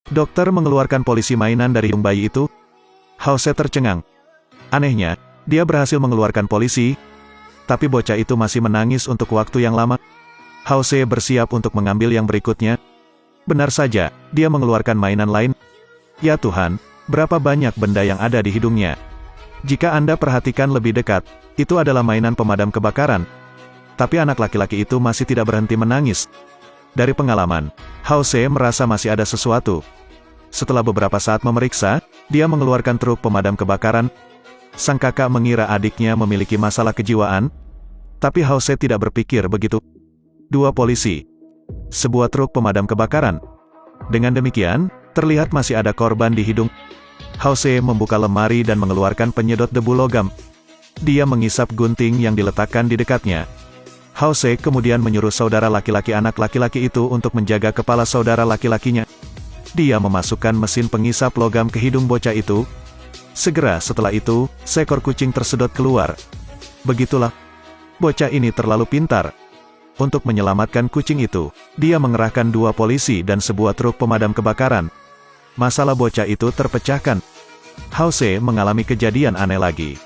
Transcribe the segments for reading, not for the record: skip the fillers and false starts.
Dokter mengeluarkan polisi mainan dari hidung bayi itu. House tercengang. Anehnya, dia berhasil mengeluarkan polisi, tapi bocah itu masih menangis untuk waktu yang lama. House bersiap untuk mengambil yang berikutnya. Benar saja, dia mengeluarkan mainan lain. Ya Tuhan, berapa banyak benda yang ada di hidungnya. Jika Anda perhatikan lebih dekat, itu adalah mainan pemadam kebakaran. Tapi anak laki-laki itu masih tidak berhenti menangis. Dari pengalaman, House merasa masih ada sesuatu. Setelah beberapa saat memeriksa, dia mengeluarkan truk pemadam kebakaran. Sang kakak mengira adiknya memiliki masalah kejiwaan, tapi House tidak berpikir begitu. 2 polisi. Sebuah truk pemadam kebakaran. Dengan demikian, terlihat masih ada korban di hidung. House membuka lemari dan mengeluarkan penyedot debu logam. Dia mengisap gunting yang diletakkan di dekatnya. House kemudian menyuruh saudara laki-laki anak laki-laki itu untuk menjaga kepala saudara laki-lakinya. Dia memasukkan mesin pengisap logam ke hidung bocah itu. Segera setelah itu, seekor kucing tersedot keluar. Begitulah. Bocah ini terlalu pintar. Untuk menyelamatkan kucing itu, dia mengerahkan 2 polisi dan sebuah truk pemadam kebakaran. Masalah bocah itu terpecahkan. House mengalami kejadian aneh lagi.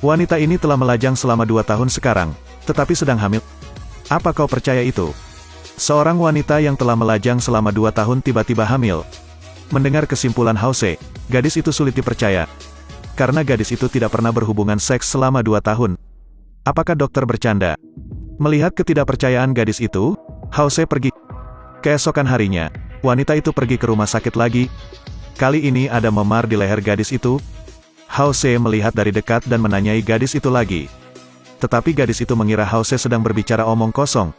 Wanita ini telah melajang selama 2 tahun sekarang, tetapi sedang hamil. Apa kau percaya itu? Seorang wanita yang telah melajang selama 2 tahun tiba-tiba hamil. Mendengar kesimpulan House, gadis itu sulit dipercaya. Karena gadis itu tidak pernah berhubungan seks selama 2 tahun. Apakah dokter bercanda? Melihat ketidakpercayaan gadis itu, House pergi. Keesokan harinya, wanita itu pergi ke rumah sakit lagi. Kali ini ada memar di leher gadis itu. House melihat dari dekat dan menanyai gadis itu lagi. Tetapi gadis itu mengira House sedang berbicara omong kosong.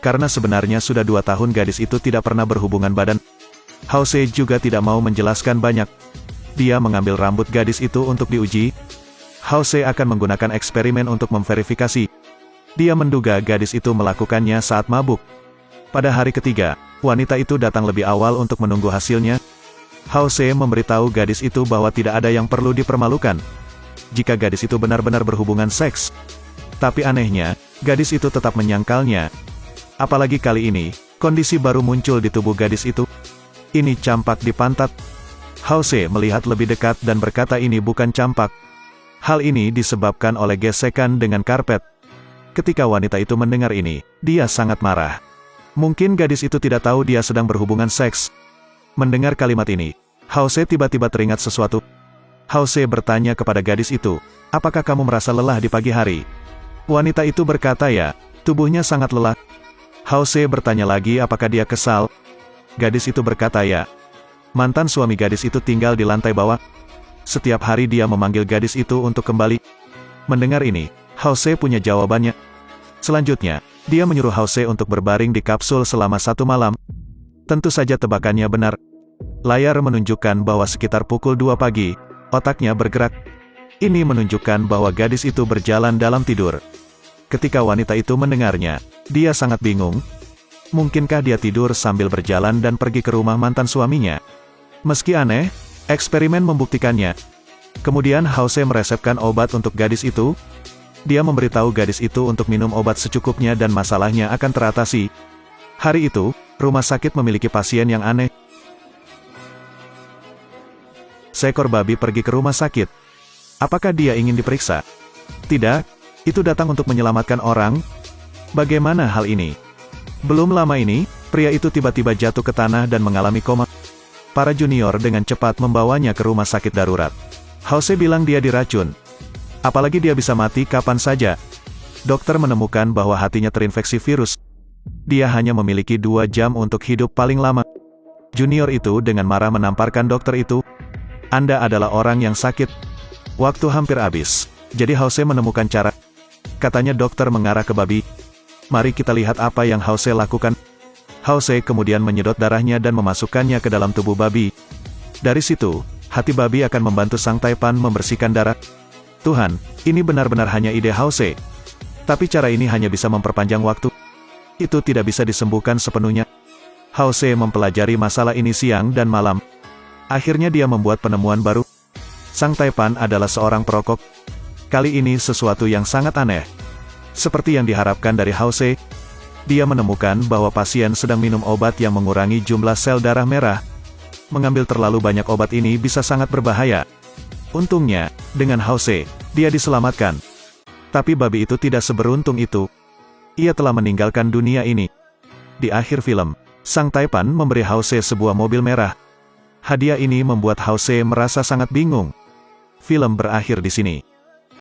Karena sebenarnya sudah 2 tahun gadis itu tidak pernah berhubungan badan. House juga tidak mau menjelaskan banyak. Dia mengambil rambut gadis itu untuk diuji. House akan menggunakan eksperimen untuk memverifikasi. Dia menduga gadis itu melakukannya saat mabuk. Pada hari ketiga, wanita itu datang lebih awal untuk menunggu hasilnya. House memberitahu gadis itu bahwa tidak ada yang perlu dipermalukan jika gadis itu benar-benar berhubungan seks. Tapi anehnya, gadis itu tetap menyangkalnya. Apalagi kali ini, kondisi baru muncul di tubuh gadis itu. Ini campak di pantat. House melihat lebih dekat dan berkata ini bukan campak. Hal ini disebabkan oleh gesekan dengan karpet. Ketika wanita itu mendengar ini, dia sangat marah. Mungkin gadis itu tidak tahu dia sedang berhubungan seks. Mendengar kalimat ini, House tiba-tiba teringat sesuatu. House bertanya kepada gadis itu, apakah kamu merasa lelah di pagi hari? Wanita itu berkata ya, tubuhnya sangat lelah. House bertanya lagi apakah dia kesal. Gadis itu berkata ya. Mantan suami gadis itu tinggal di lantai bawah. Setiap hari dia memanggil gadis itu untuk kembali. Mendengar ini, House punya jawabannya. Selanjutnya, dia menyuruh House untuk berbaring di kapsul selama 1 malam. Tentu saja tebakannya benar. Layar menunjukkan bahwa sekitar pukul 2 pagi, otaknya bergerak. Ini menunjukkan bahwa gadis itu berjalan dalam tidur. Ketika wanita itu mendengarnya, dia sangat bingung. Mungkinkah dia tidur sambil berjalan dan pergi ke rumah mantan suaminya? Meski aneh, eksperimen membuktikannya. Kemudian House meresepkan obat untuk gadis itu. Dia memberitahu gadis itu untuk minum obat secukupnya dan masalahnya akan teratasi. Hari itu, rumah sakit memiliki pasien yang aneh. Seekor babi pergi ke rumah sakit. Apakah dia ingin diperiksa? Tidak, itu datang untuk menyelamatkan orang. Bagaimana hal ini? Belum lama ini, pria itu tiba-tiba jatuh ke tanah dan mengalami koma. Para junior dengan cepat membawanya ke rumah sakit darurat. House bilang dia diracun. Apalagi dia bisa mati kapan saja. Dokter menemukan bahwa hatinya terinfeksi virus. Dia hanya memiliki 2 jam untuk hidup paling lama. Junior itu dengan marah menamparkan dokter itu. Anda adalah orang yang sakit. Waktu hampir habis. Jadi House menemukan cara. Katanya dokter mengarah ke babi. Mari kita lihat apa yang House lakukan. House kemudian menyedot darahnya dan memasukkannya ke dalam tubuh babi. Dari situ, hati babi akan membantu Sang Taipan membersihkan darah. Tuhan, ini benar-benar hanya ide House. Tapi cara ini hanya bisa memperpanjang waktu. Itu tidak bisa disembuhkan sepenuhnya. House mempelajari masalah ini siang dan malam. Akhirnya dia membuat penemuan baru. Sang Taipan adalah seorang perokok. Kali ini sesuatu yang sangat aneh. Seperti yang diharapkan dari House, dia menemukan bahwa pasien sedang minum obat yang mengurangi jumlah sel darah merah. mengambil terlalu banyak obat ini bisa sangat berbahaya. Untungnya, dengan Hause, dia diselamatkan. Tapi babi itu tidak seberuntung itu. Ia telah meninggalkan dunia ini. Di akhir film, Sang Taipan memberi Hause sebuah mobil merah. Hadiah ini membuat Hause merasa sangat bingung. Film berakhir di sini.